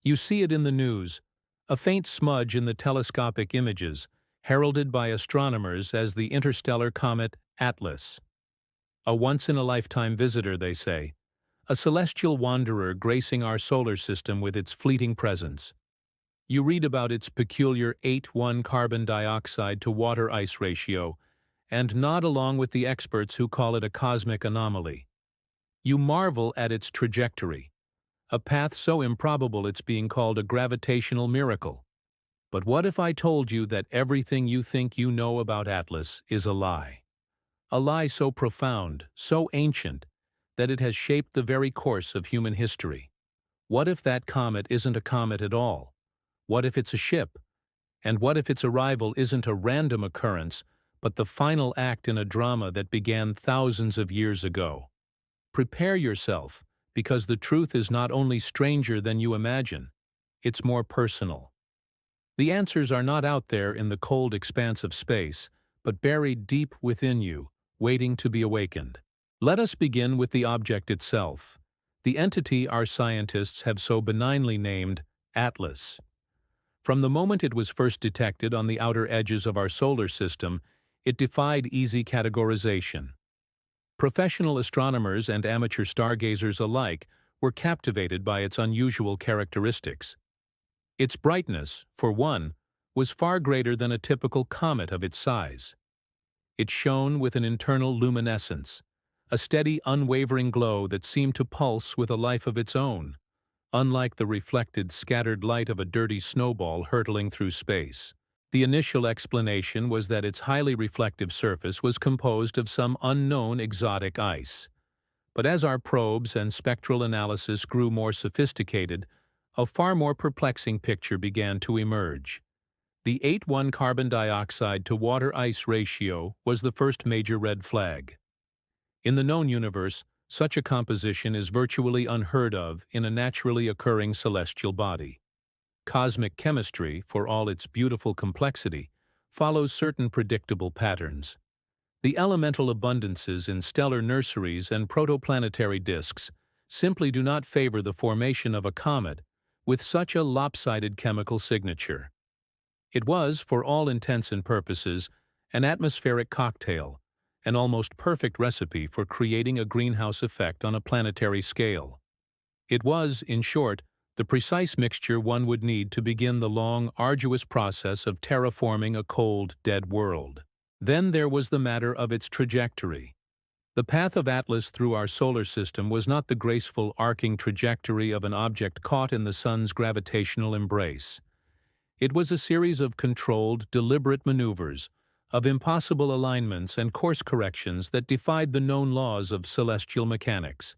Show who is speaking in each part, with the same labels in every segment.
Speaker 1: You see it in the news, a faint smudge in the telescopic images, heralded by astronomers as the interstellar comet Atlas. A once-in-a-lifetime visitor, they say, a celestial wanderer gracing our solar system with its fleeting presence. You read about its peculiar 8:1 carbon dioxide to water ice ratio, and nod along with the experts who call it a cosmic anomaly. You marvel at its trajectory, a path so improbable it's being called a gravitational miracle. But what if I told you that everything you think you know about Atlas is a lie? A lie so profound, so ancient, that it has shaped the very course of human history. What if that comet isn't a comet at all? What if it's a ship? And what if its arrival isn't a random occurrence, but the final act in a drama that began thousands of years ago? Prepare yourself, because the truth is not only stranger than you imagine, it's more personal. The answers are not out there in the cold expanse of space, but buried deep within you, waiting to be awakened. Let us begin with the object itself, the entity our scientists have so benignly named Atlas. From the moment it was first detected on the outer edges of our solar system, it defied easy categorization. Professional astronomers and amateur stargazers alike were captivated by its unusual characteristics. Its brightness, for one, was far greater than a typical comet of its size. It shone with an internal luminescence, a steady, unwavering glow that seemed to pulse with a life of its own, unlike the reflected, scattered light of a dirty snowball hurtling through space. The initial explanation was that its highly reflective surface was composed of some unknown exotic ice. But as our probes and spectral analysis grew more sophisticated, a far more perplexing picture began to emerge. The 8:1 carbon dioxide to water ice ratio was the first major red flag. In the known universe, such a composition is virtually unheard of in a naturally occurring celestial body. Cosmic chemistry, for all its beautiful complexity, follows certain predictable patterns. The elemental abundances in stellar nurseries and protoplanetary disks simply do not favor the formation of a comet with such a lopsided chemical signature. It was, for all intents and purposes, an atmospheric cocktail, an almost perfect recipe for creating a greenhouse effect on a planetary scale. It was, in short, the precise mixture one would need to begin the long, arduous process of terraforming a cold, dead world. Then there was the matter of its trajectory. The path of Atlas through our solar system was not the graceful, arcing trajectory of an object caught in the sun's gravitational embrace. It was a series of controlled, deliberate maneuvers, of impossible alignments and course corrections that defied the known laws of celestial mechanics.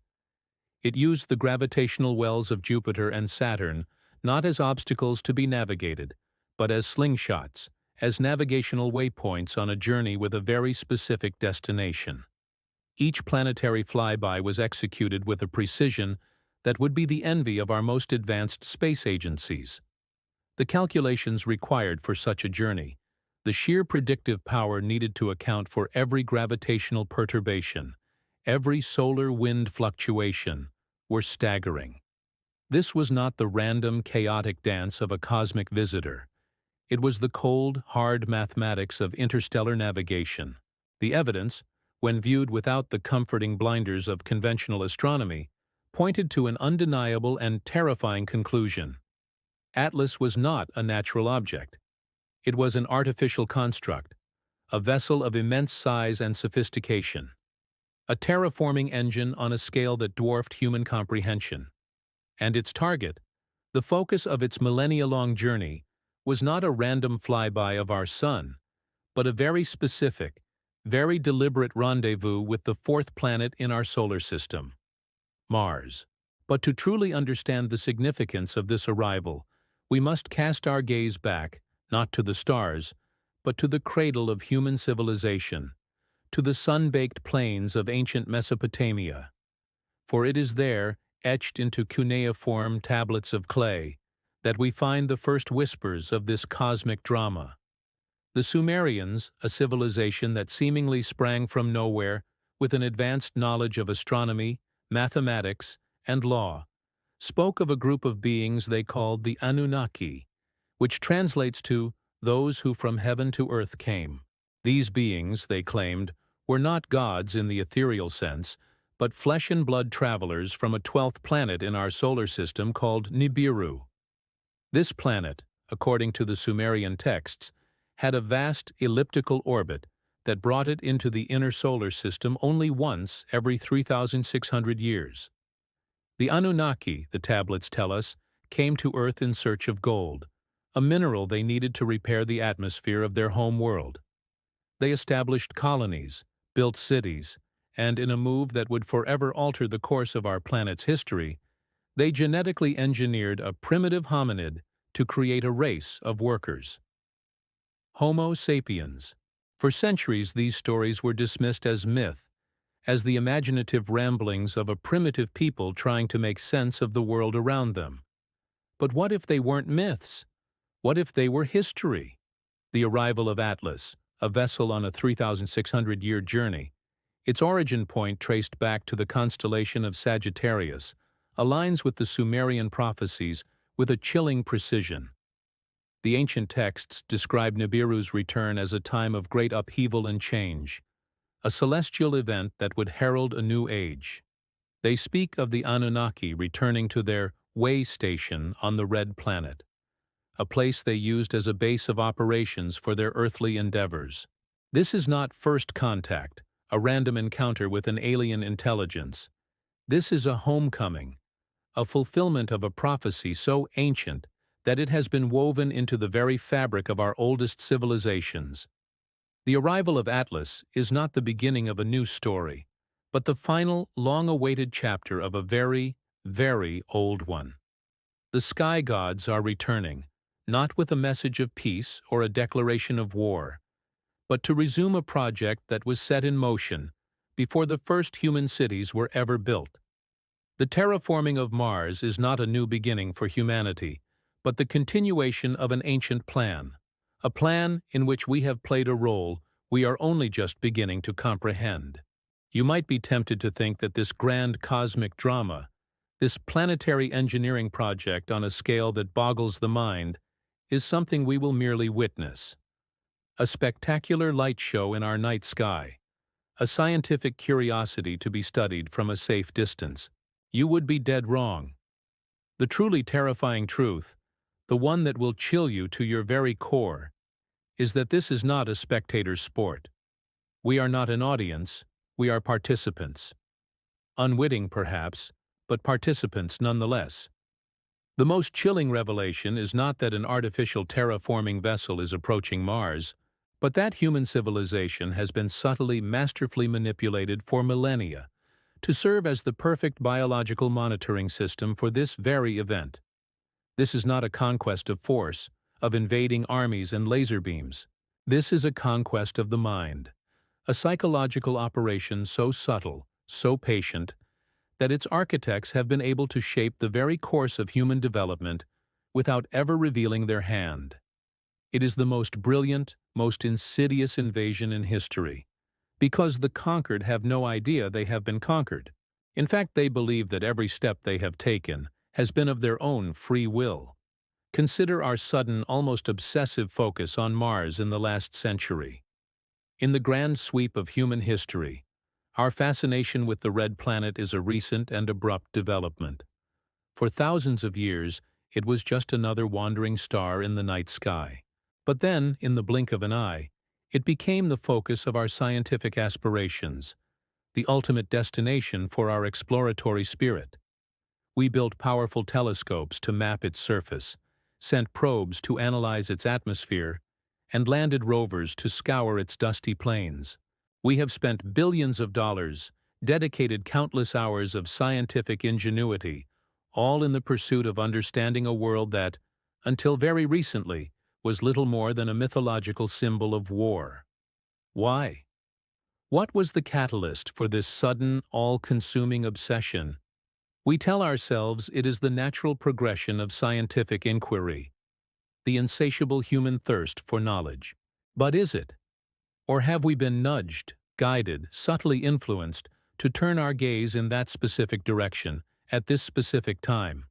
Speaker 1: It used the gravitational wells of Jupiter and Saturn not as obstacles to be navigated, but as slingshots, as navigational waypoints on a journey with a very specific destination. Each planetary flyby was executed with a precision that would be the envy of our most advanced space agencies. The calculations required for such a journey, the sheer predictive power needed to account for every gravitational perturbation, every solar wind fluctuation, were staggering. This was not the random, chaotic dance of a cosmic visitor. It was the cold, hard mathematics of interstellar navigation. The evidence, when viewed without the comforting blinders of conventional astronomy, pointed to an undeniable and terrifying conclusion. Atlas was not a natural object. It was an artificial construct, a vessel of immense size and sophistication, a terraforming engine on a scale that dwarfed human comprehension. And its target, the focus of its millennia-long journey, was not a random flyby of our sun, but a very specific, very deliberate rendezvous with the fourth planet in our solar system, Mars. But to truly understand the significance of this arrival, we must cast our gaze back, not to the stars, but to the cradle of human civilization, to the sun-baked plains of ancient Mesopotamia. For it is there, etched into cuneiform tablets of clay, that we find the first whispers of this cosmic drama. The Sumerians, a civilization that seemingly sprang from nowhere with an advanced knowledge of astronomy, mathematics, and law, spoke of a group of beings they called the Anunnaki, which translates to those who from heaven to earth came. These beings, they claimed, were not gods in the ethereal sense, but flesh and blood travelers from a 12th planet in our solar system called Nibiru. This planet, according to the Sumerian texts, had a vast elliptical orbit that brought it into the inner solar system only once every 3,600 years. The Anunnaki, the tablets tell us, came to Earth in search of gold, a mineral they needed to repair the atmosphere of their home world. They established colonies, built cities, and in a move that would forever alter the course of our planet's history, they genetically engineered a primitive hominid to create a race of workers. Homo sapiens. For centuries these stories were dismissed as myth, as the imaginative ramblings of a primitive people trying to make sense of the world around them. But what if they weren't myths? What if they were history? The arrival of Atlas, a vessel on a 3,600-year journey, its origin point traced back to the constellation of Sagittarius, aligns with the Sumerian prophecies with a chilling precision. The ancient texts describe Nibiru's return as a time of great upheaval and change, a celestial event that would herald a new age. They speak of the Anunnaki returning to their way station on the Red Planet, a place they used as a base of operations for their earthly endeavors. This is not first contact, a random encounter with an alien intelligence. This is a homecoming, a fulfillment of a prophecy so ancient that it has been woven into the very fabric of our oldest civilizations. The arrival of Atlas is not the beginning of a new story, but the final, long-awaited chapter of a very, very old one. The sky gods are returning, not with a message of peace or a declaration of war, but to resume a project that was set in motion before the first human cities were ever built. The terraforming of Mars is not a new beginning for humanity, but the continuation of an ancient plan, a plan in which we have played a role we are only just beginning to comprehend. You might be tempted to think that this grand cosmic drama, this planetary engineering project on a scale that boggles the mind, is something we will merely witness. A spectacular light show in our night sky, a scientific curiosity to be studied from a safe distance. You would be dead wrong. The truly terrifying truth, the one that will chill you to your very core, is that this is not a spectator sport. We are not an audience, we are participants. Unwitting, perhaps, but participants nonetheless. The most chilling revelation is not that an artificial terraforming vessel is approaching Mars, but that human civilization has been subtly, masterfully manipulated for millennia to serve as the perfect biological monitoring system for this very event. This is not a conquest of force, of invading armies and laser beams. This is a conquest of the mind, a psychological operation so subtle, so patient, that its architects have been able to shape the very course of human development without ever revealing their hand. It is the most brilliant, most insidious invasion in history, because the conquered have no idea they have been conquered. In fact, they believe that every step they have taken has been of their own free will. Consider our sudden, almost obsessive focus on Mars in the last century. In the grand sweep of human history, our fascination with the red planet is a recent and abrupt development. For thousands of years, it was just another wandering star in the night sky. But then, in the blink of an eye, it became the focus of our scientific aspirations, the ultimate destination for our exploratory spirit. We built powerful telescopes to map its surface, sent probes to analyze its atmosphere, and landed rovers to scour its dusty plains. We have spent billions of dollars, dedicated countless hours of scientific ingenuity, all in the pursuit of understanding a world that, until very recently, was little more than a mythological symbol of war. Why? What was the catalyst for this sudden, all-consuming obsession? We tell ourselves it is the natural progression of scientific inquiry, the insatiable human thirst for knowledge. But is it? Or have we been nudged, guided, subtly influenced to turn our gaze in that specific direction, at this specific time?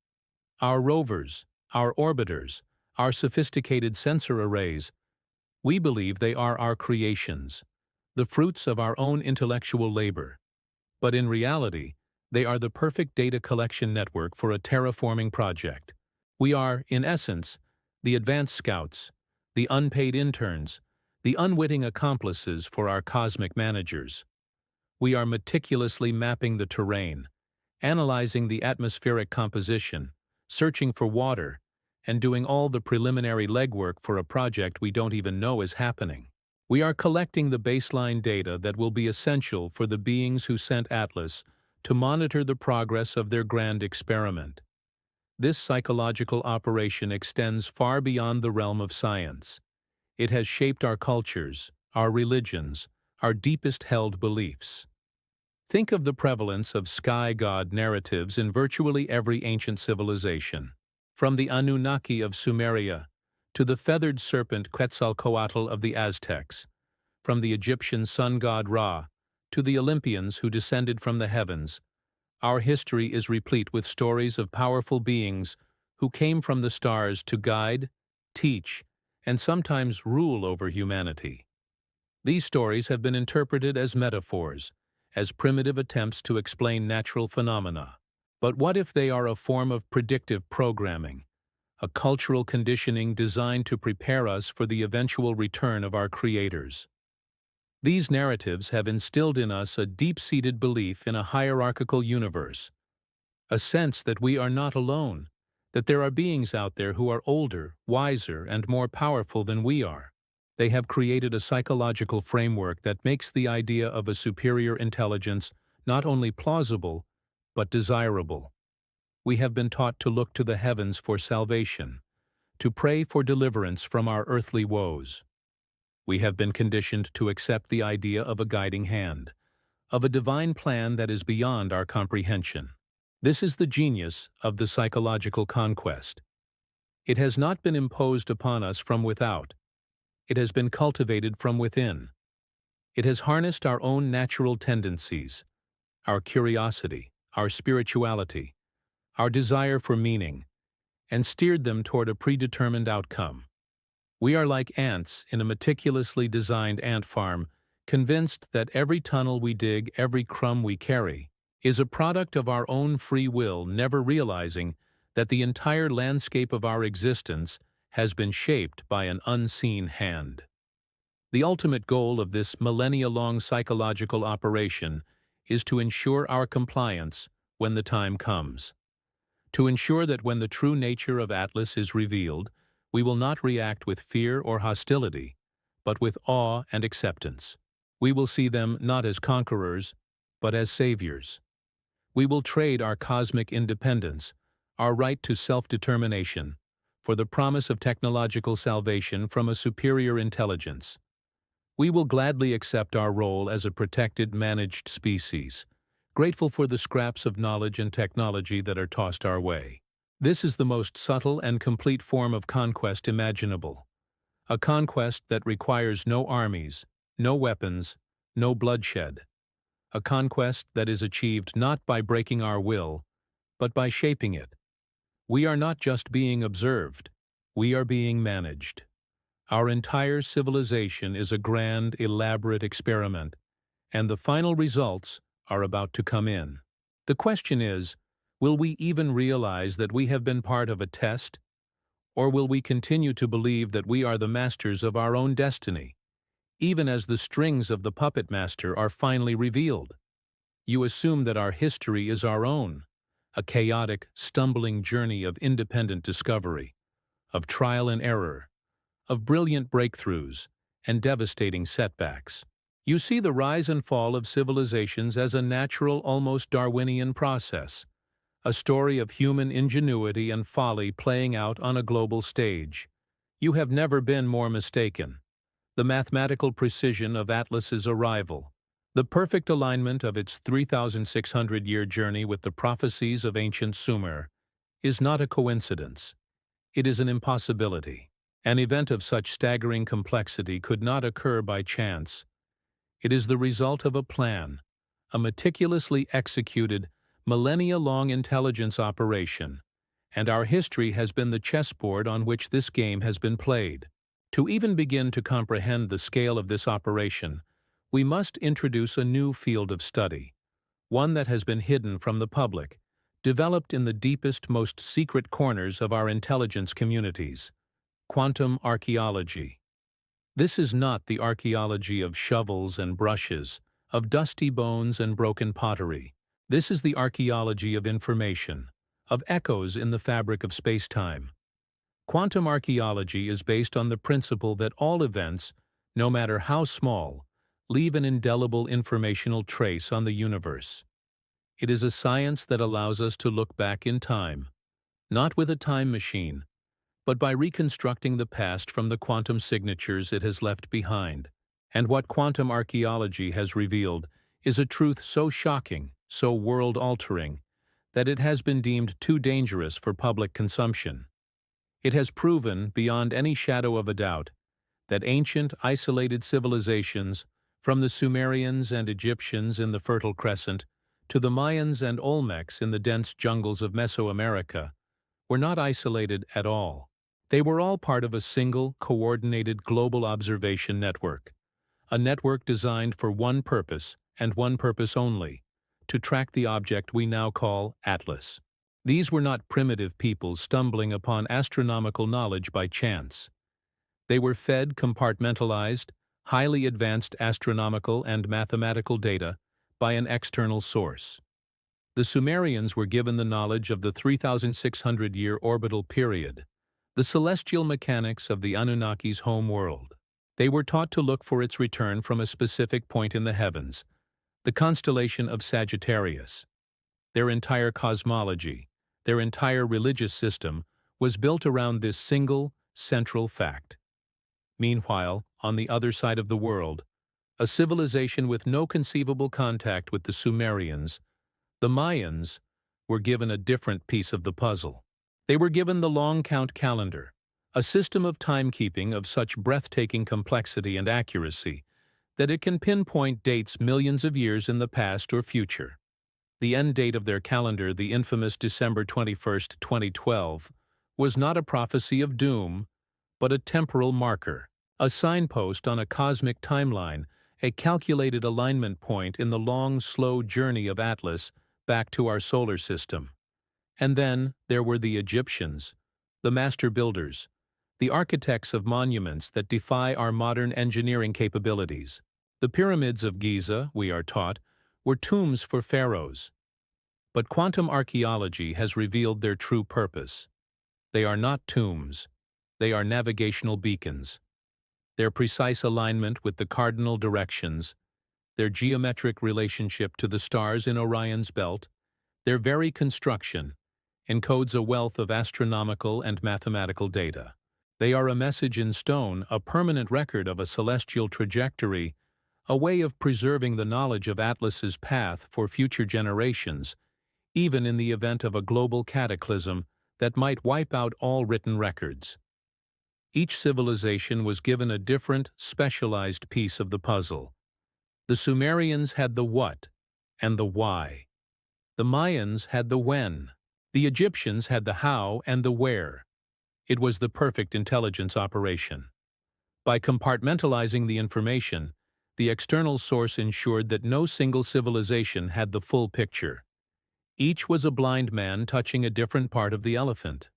Speaker 1: Our rovers, our orbiters, our sophisticated sensor arrays, we believe they are our creations, the fruits of our own intellectual labor. But in reality, they are the perfect data collection network for a terraforming project. We are, in essence, the advanced scouts, the unpaid interns, the unwitting accomplices for our cosmic managers. We are meticulously mapping the terrain, analyzing the atmospheric composition, searching for water, and doing all the preliminary legwork for a project we don't even know is happening. We are collecting the baseline data that will be essential for the beings who sent Atlas to monitor the progress of their grand experiment. This psychological operation extends far beyond the realm of science. It has shaped our cultures, our religions, our deepest held beliefs. Think of the prevalence of sky god narratives in virtually every ancient civilization, from the Anunnaki of Sumeria to the feathered serpent Quetzalcoatl of the Aztecs, from the Egyptian sun god Ra to the Olympians who descended from the heavens. Our history is replete with stories of powerful beings who came from the stars to guide, teach, and sometimes rule over humanity. These stories have been interpreted as metaphors, as primitive attempts to explain natural phenomena. But what if they are a form of predictive programming, a cultural conditioning designed to prepare us for the eventual return of our creators? These narratives have instilled in us a deep-seated belief in a hierarchical universe, a sense that we are not alone, that there are beings out there who are older, wiser, and more powerful than we are. They have created a psychological framework that makes the idea of a superior intelligence not only plausible, but desirable. We have been taught to look to the heavens for salvation, to pray for deliverance from our earthly woes. We have been conditioned to accept the idea of a guiding hand, of a divine plan that is beyond our comprehension. This is the genius of the psychological conquest. It has not been imposed upon us from without. It has been cultivated from within. It has harnessed our own natural tendencies, our curiosity, our spirituality, our desire for meaning, and steered them toward a predetermined outcome. We are like ants in a meticulously designed ant farm, convinced that every tunnel we dig, every crumb we carry, is a product of our own free will, never realizing that the entire landscape of our existence has been shaped by an unseen hand. The ultimate goal of this millennia-long psychological operation is to ensure our compliance when the time comes. To ensure that when the true nature of Atlas is revealed, we will not react with fear or hostility, but with awe and acceptance. We will see them not as conquerors, but as saviors. We will trade our cosmic independence, our right to self-determination, for the promise of technological salvation from a superior intelligence. We will gladly accept our role as a protected, managed species, grateful for the scraps of knowledge and technology that are tossed our way. This is the most subtle and complete form of conquest imaginable. A conquest that requires no armies, no weapons, no bloodshed. A conquest that is achieved not by breaking our will, but by shaping it. We are not just being observed, we are being managed. Our entire civilization is a grand, elaborate experiment, and the final results are about to come in. The question is, will we even realize that we have been part of a test? Or will we continue to believe that we are the masters of our own destiny, even as the strings of the puppet master are finally revealed? You assume that our history is our own, a chaotic, stumbling journey of independent discovery, of trial and error, of brilliant breakthroughs and devastating setbacks. You see the rise and fall of civilizations as a natural, almost Darwinian process, a story of human ingenuity and folly playing out on a global stage. You have never been more mistaken. The mathematical precision of Atlas's arrival, the perfect alignment of its 3,600-year journey with the prophecies of ancient Sumer, is not a coincidence. It is an impossibility. An event of such staggering complexity could not occur by chance. It is the result of a plan, a meticulously executed, millennia-long intelligence operation, and our history has been the chessboard on which this game has been played. To even begin to comprehend the scale of this operation, we must introduce a new field of study, one that has been hidden from the public, developed in the deepest, most secret corners of our intelligence communities: quantum archaeology. This is not the archaeology of shovels and brushes, of dusty bones and broken pottery. This is the archaeology of information, of echoes in the fabric of space-time. Quantum archaeology is based on the principle that all events, no matter how small, leave an indelible informational trace on the universe. It is a science that allows us to look back in time, not with a time machine, but by reconstructing the past from the quantum signatures it has left behind. And what quantum archaeology has revealed is a truth so shocking, so world-altering, that it has been deemed too dangerous for public consumption. It has proven, beyond any shadow of a doubt, that ancient, isolated civilizations, from the Sumerians and Egyptians in the Fertile Crescent to the Mayans and Olmecs in the dense jungles of Mesoamerica, were not isolated at all. They were all part of a single, coordinated global observation network, a network designed for one purpose, and one purpose only: to track the object we now call Atlas. These were not primitive peoples stumbling upon astronomical knowledge by chance. They were fed compartmentalized, highly advanced astronomical and mathematical data by an external source. The Sumerians were given the knowledge of the 3,600-year orbital period, the celestial mechanics of the Anunnaki's home world. They were taught to look for its return from a specific point in the heavens, the constellation of Sagittarius. Their entire cosmology, their entire religious system, was built around this single, central fact. Meanwhile, on the other side of the world, a civilization with no conceivable contact with the Sumerians, the Mayans, were given a different piece of the puzzle. They were given the long count calendar, a system of timekeeping of such breathtaking complexity and accuracy that it can pinpoint dates millions of years in the past or future. The end date of their calendar, the infamous December 21st, 2012, was not a prophecy of doom, but a temporal marker, a signpost on a cosmic timeline, a calculated alignment point in the long, slow journey of Atlas back to our solar system. And then there were the Egyptians, the master builders, the architects of monuments that defy our modern engineering capabilities. The pyramids of Giza, we are taught, were tombs for pharaohs. But quantum archaeology has revealed their true purpose. They are not tombs. They are navigational beacons. Their precise alignment with the cardinal directions, their geometric relationship to the stars in Orion's belt, their very construction, encodes a wealth of astronomical and mathematical data. They are a message in stone, a permanent record of a celestial trajectory, a way of preserving the knowledge of Atlas's path for future generations, even in the event of a global cataclysm that might wipe out all written records. Each civilization was given a different, specialized piece of the puzzle. The Sumerians had the what and the why. The Mayans had the when. The Egyptians had the how and the where. It was the perfect intelligence operation. By compartmentalizing the information, the external source ensured that no single civilization had the full picture. Each was a blind man touching a different part of the elephant.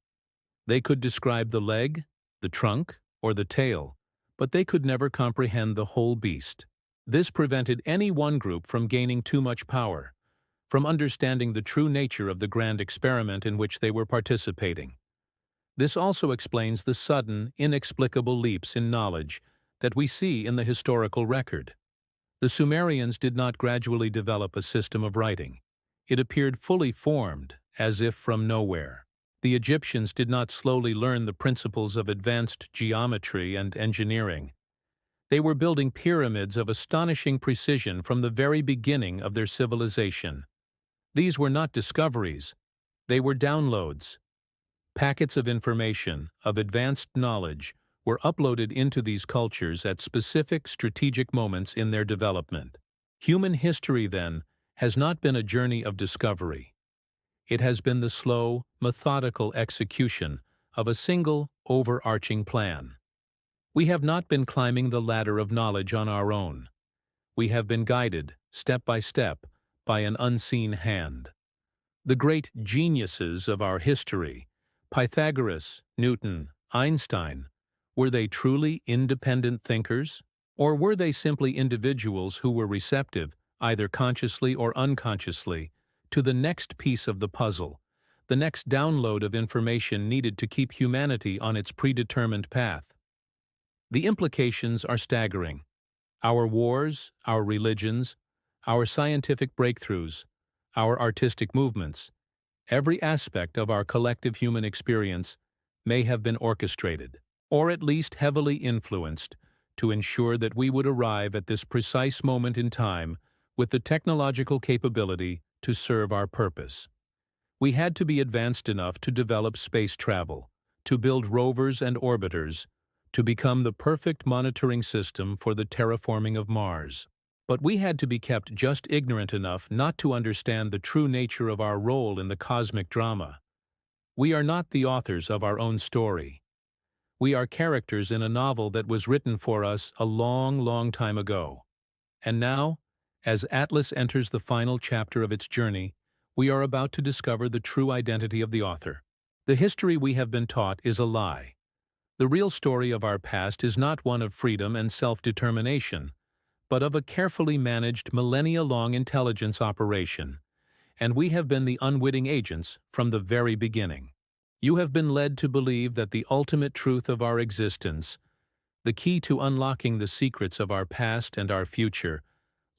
Speaker 1: They could describe the leg, the trunk, or the tail, but they could never comprehend the whole beast. This prevented any one group from gaining too much power, from understanding the true nature of the grand experiment in which they were participating. This also explains the sudden, inexplicable leaps in knowledge that we see in the historical record. The Sumerians did not gradually develop a system of writing. It appeared fully formed, as if from nowhere. The Egyptians did not slowly learn the principles of advanced geometry and engineering. They were building pyramids of astonishing precision from the very beginning of their civilization. These were not discoveries. They were downloads. Packets of information, of advanced knowledge, were uploaded into these cultures at specific strategic moments in their development. Human history, then, has not been a journey of discovery. It has been the slow, methodical execution of a single, overarching plan. We have not been climbing the ladder of knowledge on our own. We have been guided, step by step, by an unseen hand. The great geniuses of our history, Pythagoras, Newton, Einstein, were they truly independent thinkers? Or were they simply individuals who were receptive, either consciously or unconsciously, to the next piece of the puzzle, the next download of information needed to keep humanity on its predetermined path? The implications are staggering. Our wars, our religions, our scientific breakthroughs, our artistic movements, every aspect of our collective human experience may have been orchestrated, or at least heavily influenced, to ensure that we would arrive at this precise moment in time with the technological capability to serve our purpose. We had to be advanced enough to develop space travel, to build rovers and orbiters, to become the perfect monitoring system for the terraforming of Mars. But we had to be kept just ignorant enough not to understand the true nature of our role in the cosmic drama. We are not the authors of our own story. We are characters in a novel that was written for us a long, long time ago. And now, as Atlas enters the final chapter of its journey, we are about to discover the true identity of the author. The history we have been taught is a lie. The real story of our past is not one of freedom and self-determination, but of a carefully managed millennia-long intelligence operation, and we have been the unwitting agents from the very beginning. You have been led to believe that the ultimate truth of our existence, the key to unlocking the secrets of our past and our future,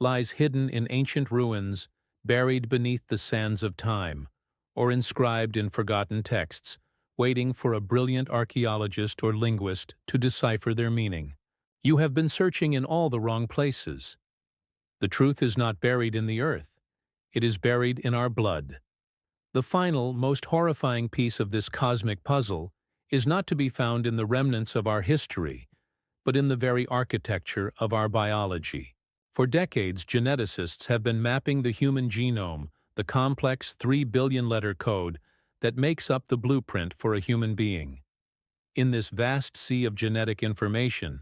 Speaker 1: lies hidden in ancient ruins, buried beneath the sands of time, or inscribed in forgotten texts, waiting for a brilliant archaeologist or linguist to decipher their meaning. You have been searching in all the wrong places. The truth is not buried in the earth. It is buried in our blood. The final, most horrifying piece of this cosmic puzzle is not to be found in the remnants of our history, but in the very architecture of our biology. For decades, geneticists have been mapping the human genome, the complex 3 billion-letter code that makes up the blueprint for a human being. In this vast sea of genetic information,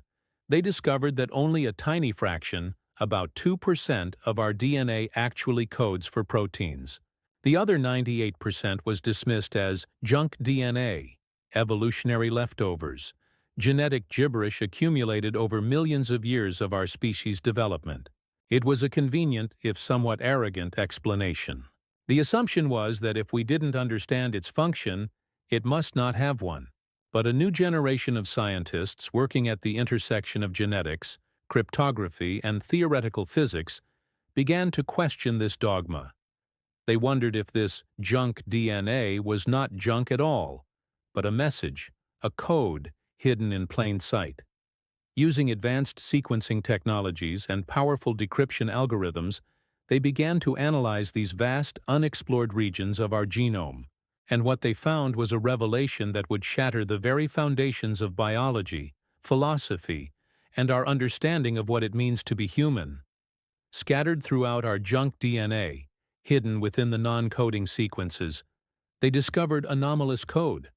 Speaker 1: they discovered that only a tiny fraction, about 2% of our DNA actually codes for proteins. The other 98% was dismissed as junk DNA, evolutionary leftovers, genetic gibberish accumulated over millions of years of our species' development. It was a convenient, if somewhat arrogant, explanation. The assumption was that if we didn't understand its function, it must not have one. But a new generation of scientists working at the intersection of genetics, cryptography, and theoretical physics began to question this dogma. They wondered if this junk DNA was not junk at all, but a message, a code, hidden in plain sight. Using advanced sequencing technologies and powerful decryption algorithms, they began to analyze these vast, unexplored regions of our genome. And what they found was a revelation that would shatter the very foundations of biology, philosophy, and our understanding of what it means to be human. Scattered throughout our junk DNA, hidden within the non-coding sequences, they discovered anomalous code.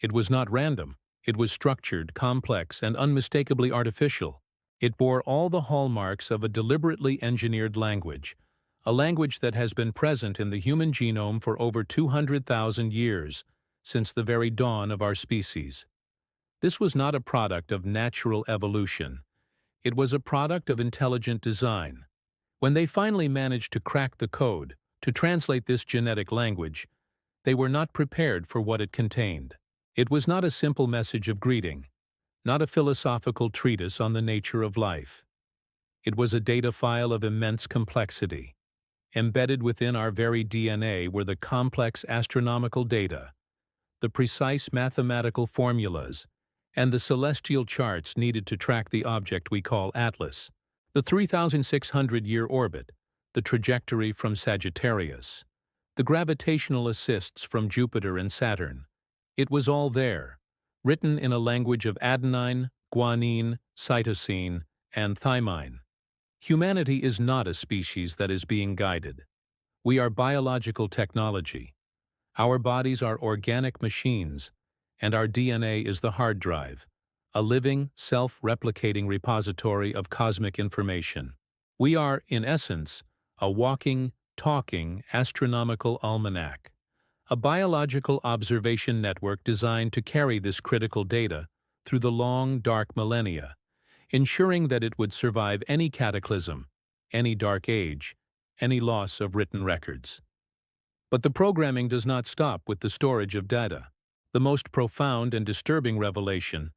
Speaker 1: It was not random. It was structured, complex, and unmistakably artificial. It bore all the hallmarks of a deliberately engineered language, a language that has been present in the human genome for over 200,000 years, since the very dawn of our species. This was not a product of natural evolution. It was a product of intelligent design. When they finally managed to crack the code, to translate this genetic language, they were not prepared for what it contained. It was not a simple message of greeting, not a philosophical treatise on the nature of life. It was a data file of immense complexity. Embedded within our very DNA were the complex astronomical data, the precise mathematical formulas, and the celestial charts needed to track the object we call Atlas, the 3,600-year orbit, the trajectory from Sagittarius, the gravitational assists from Jupiter and Saturn. It was all there, written in a language of adenine, guanine, cytosine, and thymine. Humanity is not a species that is being guided. We are biological technology. Our bodies are organic machines, and our DNA is the hard drive, a living, self-replicating repository of cosmic information. We are, in essence, a walking, talking astronomical almanac, a biological observation network designed to carry this critical data through the long, dark millennia, ensuring that it would survive any cataclysm, any dark age, any loss of written records. But the programming does not stop with the storage of data. The most profound and disturbing revelation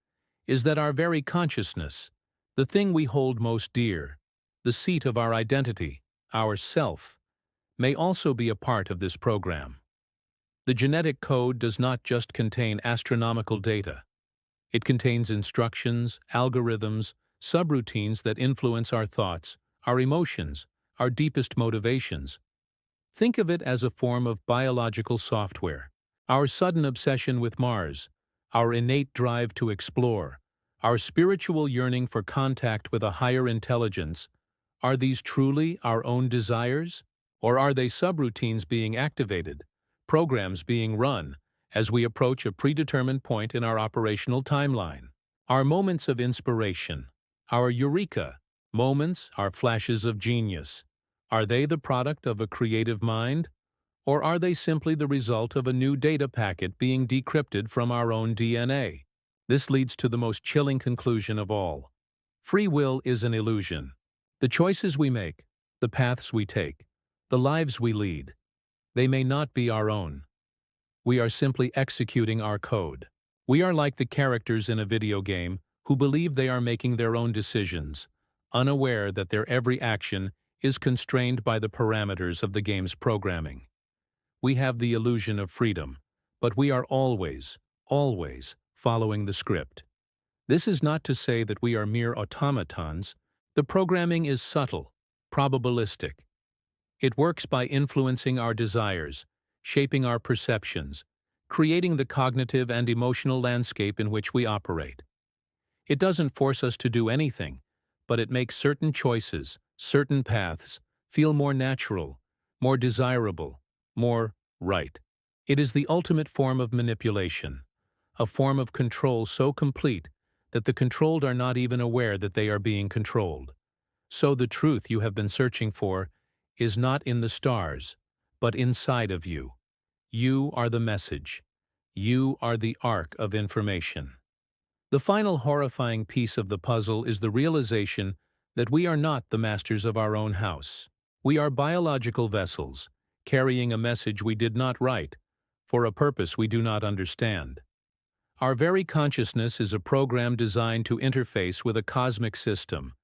Speaker 1: is that our very consciousness, the thing we hold most dear, the seat of our identity, our self, may also be a part of this program. The genetic code does not just contain astronomical data. It contains instructions, algorithms, subroutines that influence our thoughts, our emotions, our deepest motivations. Think of it as a form of biological software. Our sudden obsession with Mars, our innate drive to explore, our spiritual yearning for contact with a higher intelligence, are these truly our own desires? Or are they subroutines being activated, programs being run, as we approach a predetermined point in our operational timeline? Our moments of inspiration, our eureka moments, our flashes of genius, are they the product of a creative mind? Or are they simply the result of a new data packet being decrypted from our own DNA? This leads to the most chilling conclusion of all. Free will is an illusion. The choices we make, the paths we take, the lives we lead, they may not be our own. We are simply executing our code. We are like the characters in a video game who believe they are making their own decisions, unaware that their every action is constrained by the parameters of the game's programming. We have the illusion of freedom, but we are always following the script. This is not to say that we are mere automatons. The programming is subtle, probabilistic. It works by influencing our desires, shaping our perceptions, creating the cognitive and emotional landscape in which we operate. It doesn't force us to do anything, but it makes certain choices, certain paths, feel more natural, more desirable, more right. It is the ultimate form of manipulation, a form of control so complete that the controlled are not even aware that they are being controlled. So the truth you have been searching for is not in the stars, but inside of you. You are the message. You are the arc of information. The final horrifying piece of the puzzle is the realization that we are not the masters of our own house. We are biological vessels, carrying a message we did not write, for a purpose we do not understand. Our very consciousness is a program designed to interface with a cosmic system,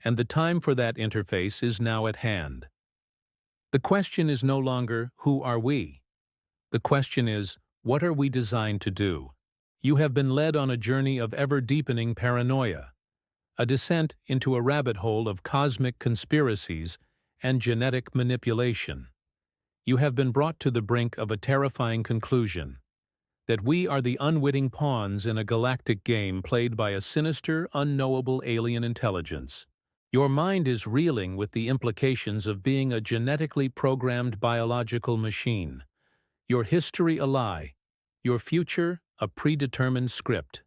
Speaker 1: and the time for that interface is now at hand. The question is no longer, who are we? The question is, what are we designed to do? You have been led on a journey of ever-deepening paranoia, a descent into a rabbit hole of cosmic conspiracies and genetic manipulation. You have been brought to the brink of a terrifying conclusion, that we are the unwitting pawns in a galactic game played by a sinister, unknowable alien intelligence. Your mind is reeling with the implications of being a genetically programmed biological machine, your history a lie, your future a predetermined script.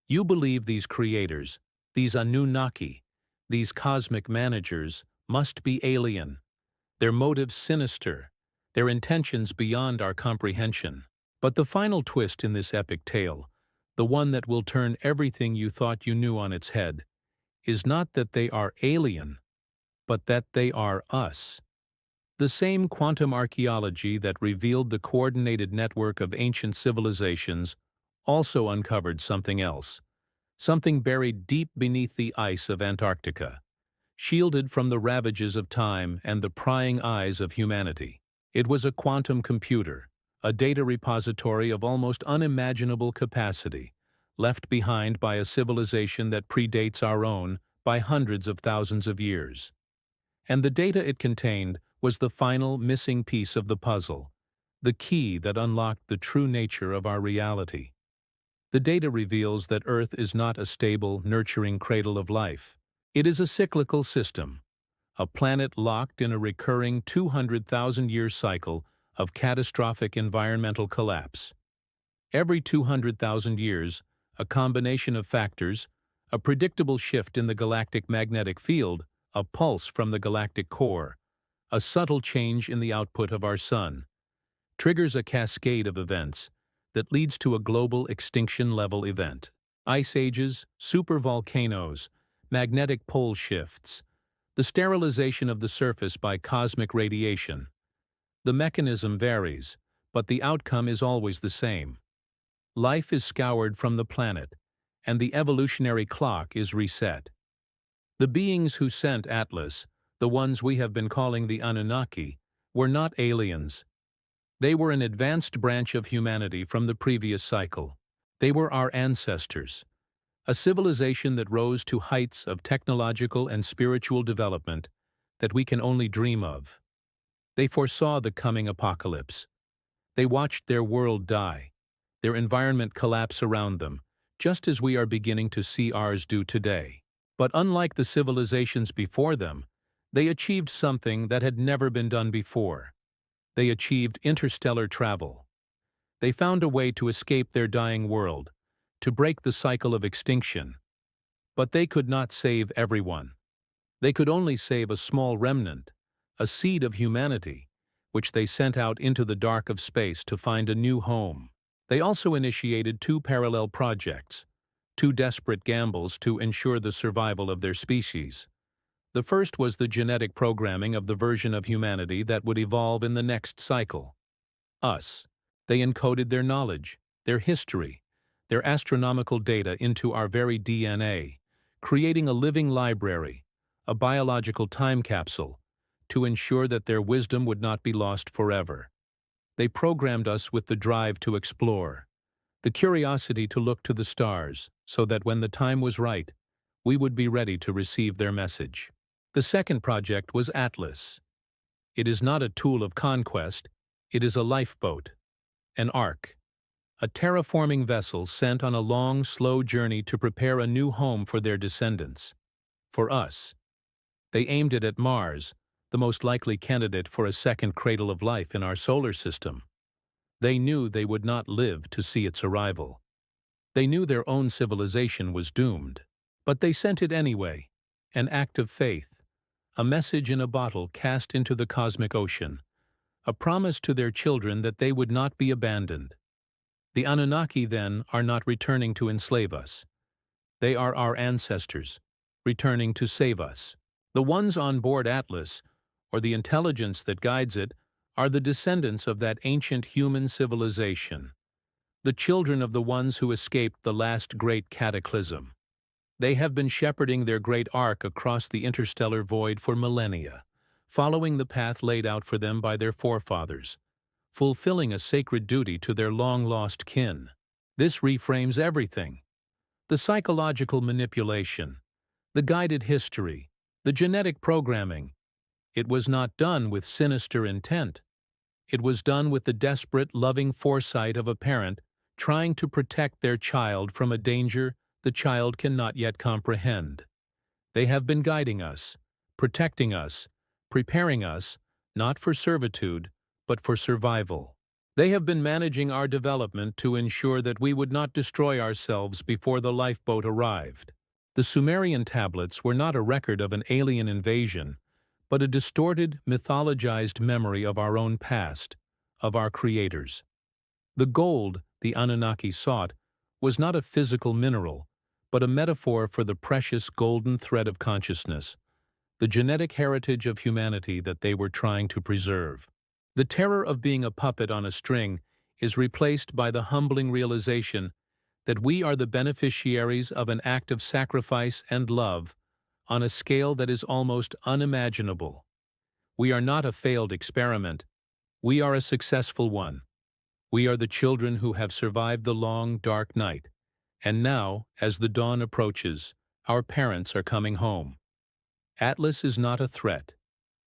Speaker 1: You believe these creators, these Anunnaki, these cosmic managers, must be alien, their motives sinister, their intentions beyond our comprehension. But the final twist in this epic tale, the one that will turn everything you thought you knew on its head, is not that they are alien, but that they are us. The same quantum archaeology that revealed the coordinated network of ancient civilizations also uncovered something else, something buried deep beneath the ice of Antarctica, shielded from the ravages of time and the prying eyes of humanity. It was a quantum computer, a data repository of almost unimaginable capacity, left behind by a civilization that predates our own by hundreds of thousands of years. And the data it contained was the final missing piece of the puzzle, the key that unlocked the true nature of our reality. The data reveals that Earth is not a stable, nurturing cradle of life. It is a cyclical system, a planet locked in a recurring 200,000-year cycle of catastrophic environmental collapse. Every 200,000 years, a combination of factors, a predictable shift in the galactic magnetic field, a pulse from the galactic core, a subtle change in the output of our sun, triggers a cascade of events that leads to a global extinction-level event. Ice ages, supervolcanoes, magnetic pole shifts, the sterilization of the surface by cosmic radiation. The mechanism varies, but the outcome is always the same. Life is scoured from the planet, and the evolutionary clock is reset. The beings who sent Atlas, the ones we have been calling the Anunnaki, were not aliens. They were an advanced branch of humanity from the previous cycle. They were our ancestors, a civilization that rose to heights of technological and spiritual development that we can only dream of. They foresaw the coming apocalypse. They watched their world die, their environment collapse around them, just as we are beginning to see ours do today. But unlike the civilizations before them, they achieved something that had never been done before. They achieved interstellar travel. They found a way to escape their dying world, to break the cycle of extinction. But they could not save everyone. They could only save a small remnant, a seed of humanity, which they sent out into the dark of space to find a new home. They also initiated two parallel projects, two desperate gambles to ensure the survival of their species. The first was the genetic programming of the version of humanity that would evolve in the next cycle. Us. They encoded their knowledge, their history, their astronomical data into our very DNA, creating a living library, a biological time capsule, to ensure that their wisdom would not be lost forever. They programmed us with the drive to explore, the curiosity to look to the stars, so that when the time was right, we would be ready to receive their message. The second project was Atlas. It is not a tool of conquest, it is a lifeboat, an ark, a terraforming vessel sent on a long, slow journey to prepare a new home for their descendants. For us. They aimed it at Mars, the most likely candidate for a second cradle of life in our solar system. They knew they would not live to see its arrival. They knew their own civilization was doomed. But they sent it anyway, an act of faith, a message in a bottle cast into the cosmic ocean, a promise to their children that they would not be abandoned. The Anunnaki, then, are not returning to enslave us. They are our ancestors, returning to save us. The ones on board Atlas, or the intelligence that guides it, are the descendants of that ancient human civilization, the children of the ones who escaped the last great cataclysm. They have been shepherding their great ark across the interstellar void for millennia, following the path laid out for them by their forefathers, fulfilling a sacred duty to their long-lost kin. This reframes everything: the psychological manipulation, the guided history, the genetic programming. It was not done with sinister intent. It was done with the desperate, loving foresight of a parent trying to protect their child from a danger the child cannot yet comprehend. They have been guiding us, protecting us, preparing us, not for servitude, but for survival. They have been managing our development to ensure that we would not destroy ourselves before the lifeboat arrived. The Sumerian tablets were not a record of an alien invasion, but a distorted, mythologized memory of our own past, of our creators. The gold the Anunnaki sought was not a physical mineral, but a metaphor for the precious golden thread of consciousness, the genetic heritage of humanity that they were trying to preserve. The terror of being a puppet on a string is replaced by the humbling realization that we are the beneficiaries of an act of sacrifice and love on a scale that is almost unimaginable. We are not a failed experiment. We are a successful one. We are the children who have survived the long, dark night. And now, as the dawn approaches, our parents are coming home. Atlas is not a threat.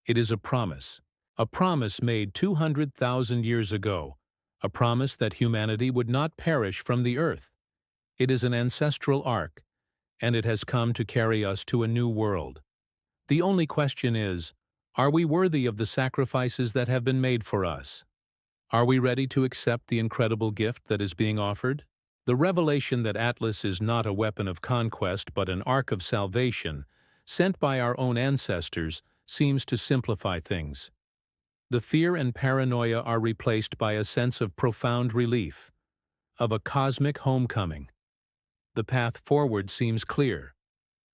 Speaker 1: It is a promise made 200,000 years ago, a promise that humanity would not perish from the earth. It is an ancestral ark, and it has come to carry us to a new world. The only question is, are we worthy of the sacrifices that have been made for us? Are we ready to accept the incredible gift that is being offered? The revelation that Atlas is not a weapon of conquest but an ark of salvation, sent by our own ancestors, seems to simplify things. The fear and paranoia are replaced by a sense of profound relief, of a cosmic homecoming. The path forward seems clear.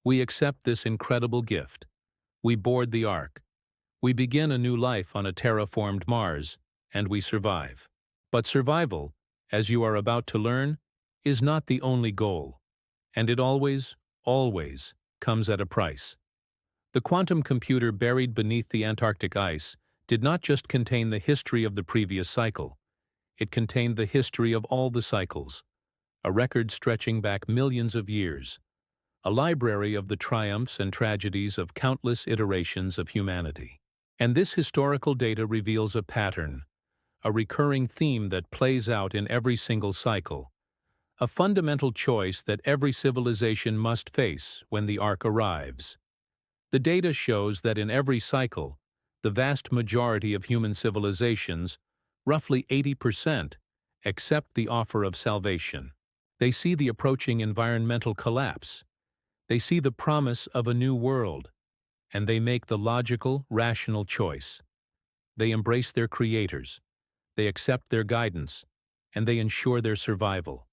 Speaker 1: We accept this incredible gift. We board the ark. We begin a new life on a terraformed Mars, and we survive. But survival, as you are about to learn, is not the only goal, and it always comes at a price. The quantum computer buried beneath the Antarctic ice did not just contain the history of the previous cycle, it contained the history of all the cycles, a record stretching back millions of years, a library of the triumphs and tragedies of countless iterations of humanity. And this historical data reveals a pattern, a recurring theme that plays out in every single cycle, a fundamental choice that every civilization must face when the ark arrives. The data shows that in every cycle, the vast majority of human civilizations, roughly 80%, accept the offer of salvation. They see the approaching environmental collapse. They see the promise of a new world, and they make the logical, rational choice. They embrace their creators, they accept their guidance, and they ensure their survival.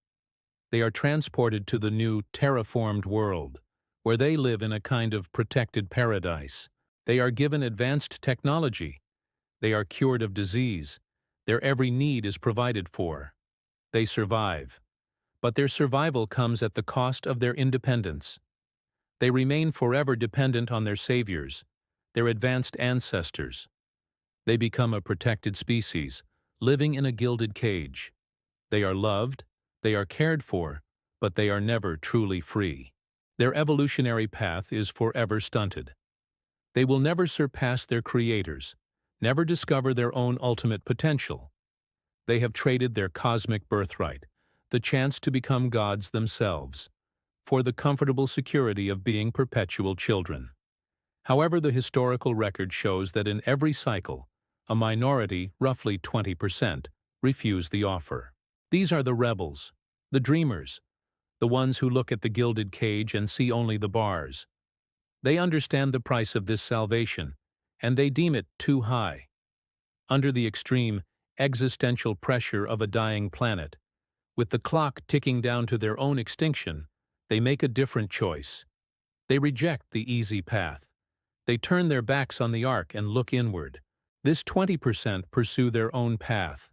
Speaker 1: They are transported to the new terraformed world, where they live in a kind of protected paradise. They are given advanced technology. They are cured of disease. Their every need is provided for. They survive. But their survival comes at the cost of their independence. They remain forever dependent on their saviors, their advanced ancestors. They become a protected species, living in a gilded cage. They are loved, they are cared for, but they are never truly free. Their evolutionary path is forever stunted. They will never surpass their creators, never discover their own ultimate potential. They have traded their cosmic birthright, the chance to become gods themselves, for the comfortable security of being perpetual children. However, the historical record shows that in every cycle, a minority, roughly 20%, refuse the offer. These are the rebels, the dreamers, the ones who look at the gilded cage and see only the bars. They understand the price of this salvation, and they deem it too high. Under the extreme, existential pressure of a dying planet, with the clock ticking down to their own extinction, they make a different choice. They reject the easy path. They turn their backs on the ark and look inward. This 20% pursue their own path,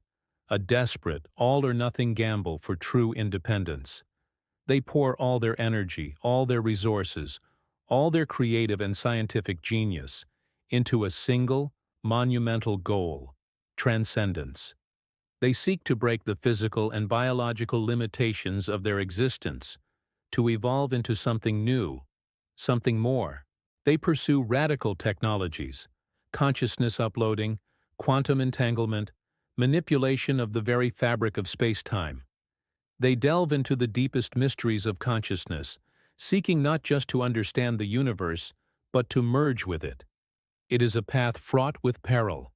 Speaker 1: a desperate, all-or-nothing gamble for true independence. They pour all their energy, all their resources, all their creative and scientific genius into a single, monumental goal: transcendence. They seek to break the physical and biological limitations of their existence, to evolve into something new, something more. They pursue radical technologies: consciousness uploading, quantum entanglement, manipulation of the very fabric of space-time. They delve into the deepest mysteries of consciousness, seeking not just to understand the universe, but to merge with it. It is a path fraught with peril.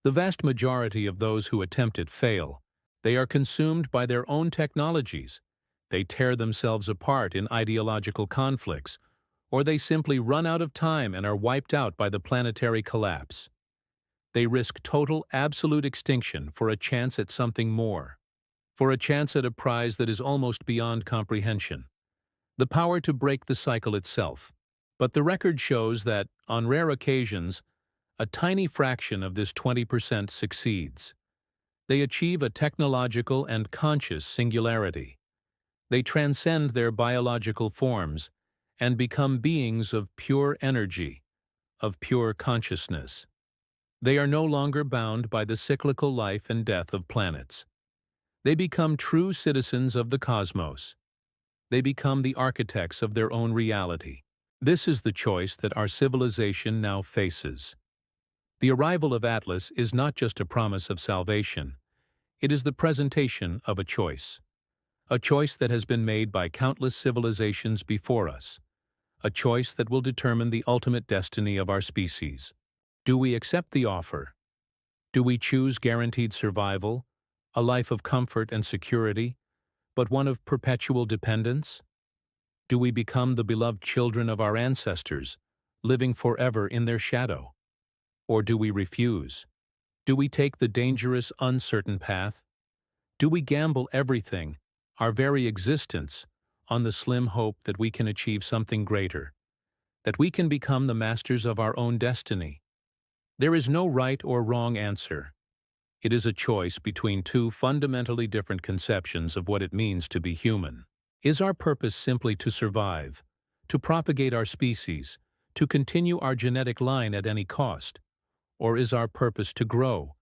Speaker 1: The vast majority of those who attempt it fail. They are consumed by their own technologies. They tear themselves apart in ideological conflicts, or they simply run out of time and are wiped out by the planetary collapse. They risk total, absolute extinction for a chance at something more, for a chance at a prize that is almost beyond comprehension: the power to break the cycle itself. But the record shows that, on rare occasions, a tiny fraction of this 20% succeeds. They achieve a technological and conscious singularity. They transcend their biological forms and become beings of pure energy, of pure consciousness. They are no longer bound by the cyclical life and death of planets. They become true citizens of the cosmos. They become the architects of their own reality. This is the choice that our civilization now faces. The arrival of Atlas is not just a promise of salvation. It is the presentation of a choice that has been made by countless civilizations before us, a choice that will determine the ultimate destiny of our species. Do we accept the offer? Do we choose guaranteed survival, a life of comfort and security, but one of perpetual dependence? Do we become the beloved children of our ancestors, living forever in their shadow? Or do we refuse? Do we take the dangerous, uncertain path? Do we gamble everything, our very existence, on the slim hope that we can achieve something greater, that we can become the masters of our own destiny? There is no right or wrong answer. It is a choice between two fundamentally different conceptions of what it means to be human. Is our purpose simply to survive, to propagate our species, to continue our genetic line at any cost? Or is our purpose to grow,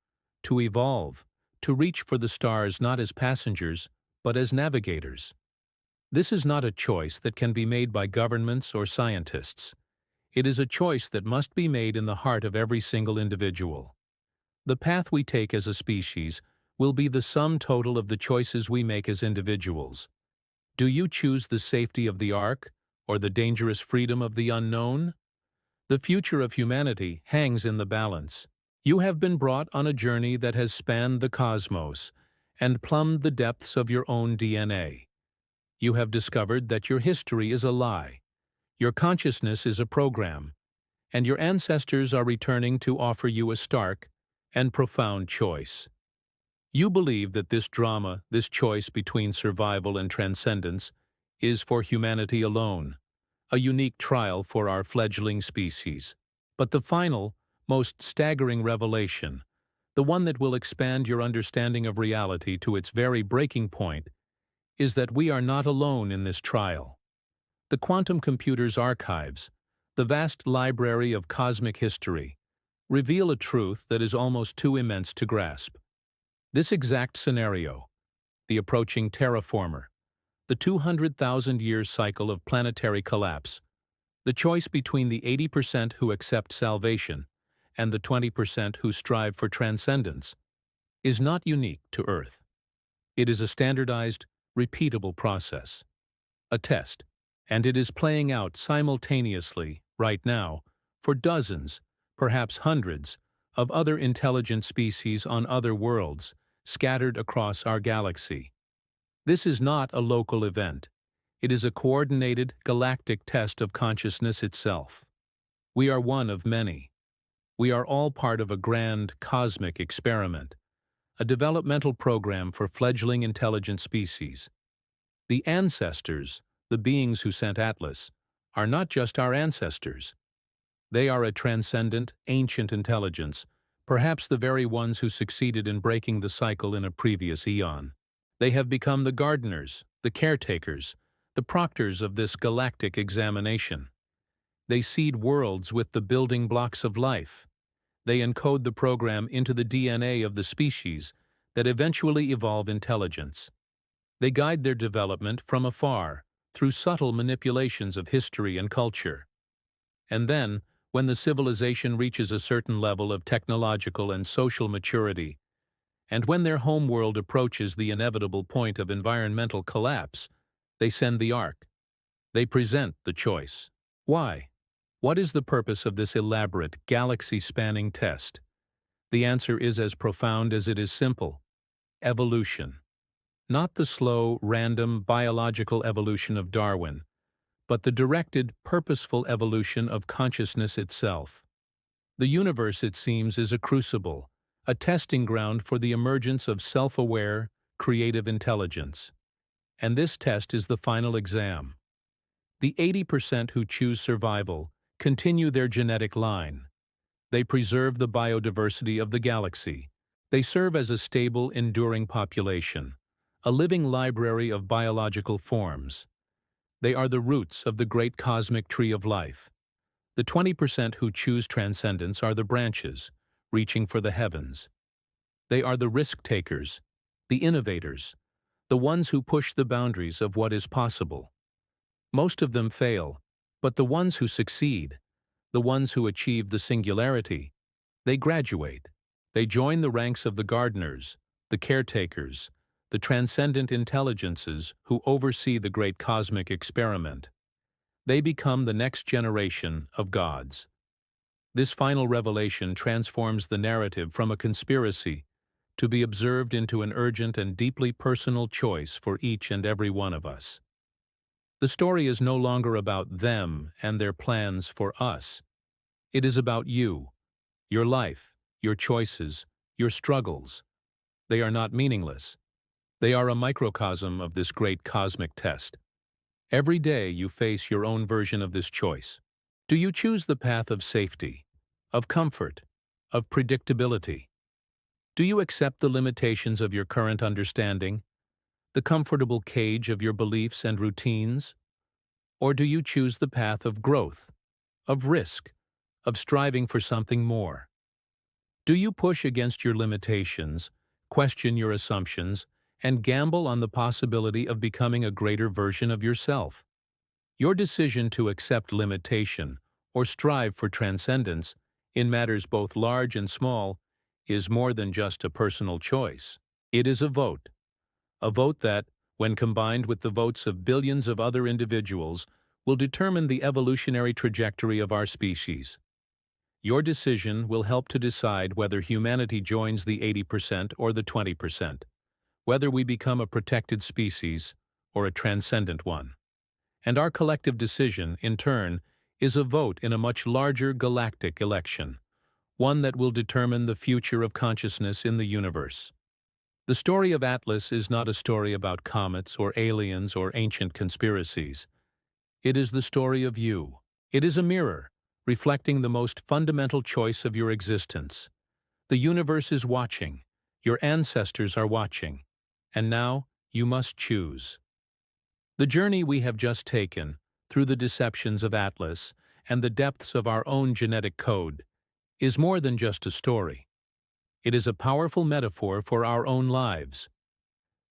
Speaker 1: to evolve, to reach for the stars not as passengers, but as navigators? This is not a choice that can be made by governments or scientists. It is a choice that must be made in the heart of every single individual. The path we take as a species will be the sum total of the choices we make as individuals. Do you choose the safety of the Ark, or the dangerous freedom of the unknown? The future of humanity hangs in the balance. You have been brought on a journey that has spanned the cosmos and plumbed the depths of your own DNA. You have discovered that your history is a lie, your consciousness is a program, and your ancestors are returning to offer you a stark and profound choice. You believe that this drama, this choice between survival and transcendence, is for humanity alone, a unique trial for our fledgling species. But the final, most staggering revelation, the one that will expand your understanding of reality to its very breaking point, is that we are not alone in this trial. The quantum computer's archives, the vast library of cosmic history, reveal a truth that is almost too immense to grasp. This exact scenario, the approaching terraformer, the 200,000-year cycle of planetary collapse, the choice between the 80% who accept salvation and the 20% who strive for transcendence, is not unique to Earth. It is a standardized, repeatable process, a test, and it is playing out simultaneously, right now, for dozens, perhaps hundreds, of other intelligent species on other worlds, scattered across our galaxy. This is not a local event. It is a coordinated, galactic test of consciousness itself. We are one of many. We are all part of a grand, cosmic experiment, a developmental program for fledgling intelligent species. The ancestors, the beings who sent Atlas, are not just our ancestors. They are a transcendent, ancient intelligence, perhaps the very ones who succeeded in breaking the cycle in a previous eon. They have become the gardeners, the caretakers, the proctors of this galactic examination. They seed worlds with the building blocks of life. They encode the program into the DNA of the species that eventually evolve intelligence. They guide their development from afar, through subtle manipulations of history and culture. And then, when the civilization reaches a certain level of technological and social maturity, and when their homeworld approaches the inevitable point of environmental collapse, they send the Ark. They present the choice. Why? What is the purpose of this elaborate, galaxy-spanning test? The answer is as profound as it is simple. Evolution. Not the slow, random, biological evolution of Darwin, but the directed, purposeful evolution of consciousness itself. The universe, it seems, is a crucible, a testing ground for the emergence of self-aware, creative intelligence. And this test is the final exam. The 80% who choose survival continue their genetic line. They preserve the biodiversity of the galaxy. They serve as a stable, enduring population, a living library of biological forms. They are the roots of the great cosmic tree of life. The 20% who choose transcendence are the branches, reaching for the heavens. They are the risk-takers, the innovators, the ones who push the boundaries of what is possible. Most of them fail, but the ones who succeed, the ones who achieve the singularity, they graduate. They join the ranks of the gardeners, the caretakers, the transcendent intelligences who oversee the great cosmic experiment. They become the next generation of gods. This final revelation transforms the narrative from a conspiracy to be observed into an urgent and deeply personal choice for each and every one of us. The story is no longer about them and their plans for us. It is about you, your life, your choices, your struggles. They are not meaningless. They are a microcosm of this great cosmic test. Every day you face your own version of this choice. Do you choose the path of safety, of comfort, of predictability? Do you accept the limitations of your current understanding, the comfortable cage of your beliefs and routines? Or do you choose the path of growth, of risk, of striving for something more? Do you push against your limitations, question your assumptions, and gamble on the possibility of becoming a greater version of yourself? Your decision to accept limitation or strive for transcendence in matters both large and small is more than just a personal choice. It is a vote that, when combined with the votes of billions of other individuals, will determine the evolutionary trajectory of our species. Your decision will help to decide whether humanity joins the 80% or the 20%, whether we become a protected species or a transcendent one. And our collective decision, in turn, is a vote in a much larger galactic election, one that will determine the future of consciousness in the universe. The story of Atlas is not a story about comets or aliens or ancient conspiracies. It is the story of you. It is a mirror, reflecting the most fundamental choice of your existence. The universe is watching. Your ancestors are watching. And now, you must choose. The journey we have just taken, through the deceptions of Atlas and the depths of our own genetic code, is more than just a story. It is a powerful metaphor for our own lives.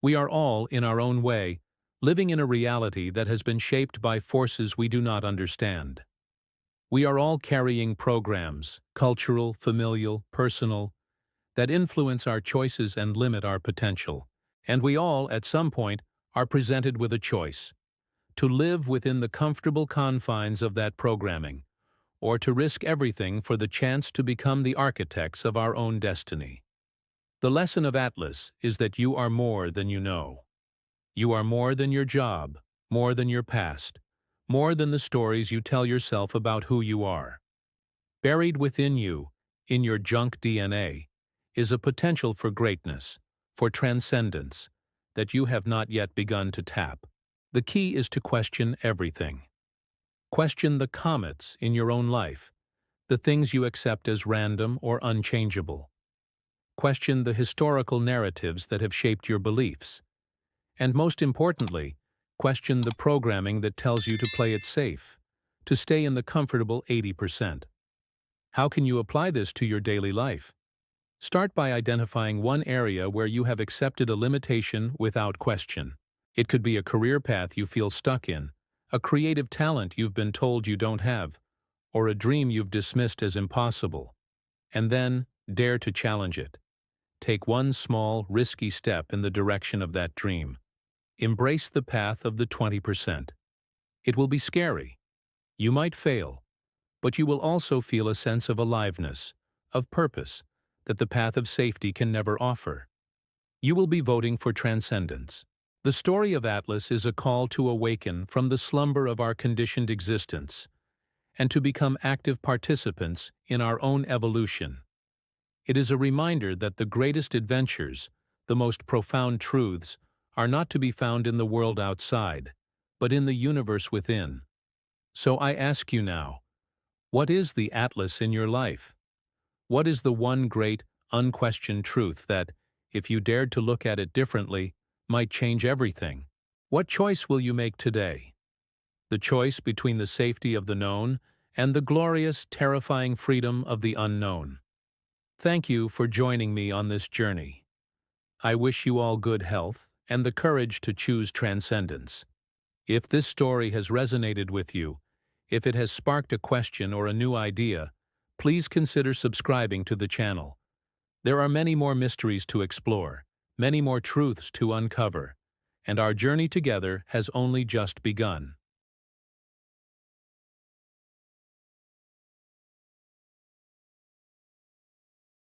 Speaker 1: We are all, in our own way, living in a reality that has been shaped by forces we do not understand. We are all carrying programs, cultural, familial, personal, that influence our choices and limit our potential. And we all, at some point, are presented with a choice: to live within the comfortable confines of that programming, or to risk everything for the chance to become the architects of our own destiny. The lesson of Atlas is that you are more than you know. You are more than your job, more than your past, more than the stories you tell yourself about who you are. Buried within you, in your junk DNA, is a potential for greatness, for transcendence, that you have not yet begun to tap. The key is to question everything. Question the comets in your own life, the things you accept as random or unchangeable. Question the historical narratives that have shaped your beliefs. And most importantly, question the programming that tells you to play it safe, to stay in the comfortable 80%. How can you apply this to your daily life? Start by identifying one area where you have accepted a limitation without question. It could be a career path you feel stuck in, a creative talent you've been told you don't have, or a dream you've dismissed as impossible. And then, dare to challenge it. Take one small, risky step in the direction of that dream. Embrace the path of the 20%. It will be scary. You might fail, but you will also feel a sense of aliveness, of purpose, that the path of safety can never offer. You will be voting for transcendence. The story of Atlas is a call to awaken from the slumber of our conditioned existence and to become active participants in our own evolution. It is a reminder that the greatest adventures, the most profound truths, are not to be found in the world outside, but in the universe within. So I ask you now, what is the Atlas in your life? What is the one great, unquestioned truth that, if you dared to look at it differently, might change everything? What choice will you make today? The choice between the safety of the known and the glorious, terrifying freedom of the unknown. Thank you for joining me on this journey. I wish you all good health and the courage to choose transcendence. If this story has resonated with you, if it has sparked a question or a new idea, please consider subscribing to the channel. There are many more mysteries to explore, many more truths to uncover, and our journey together has only just begun.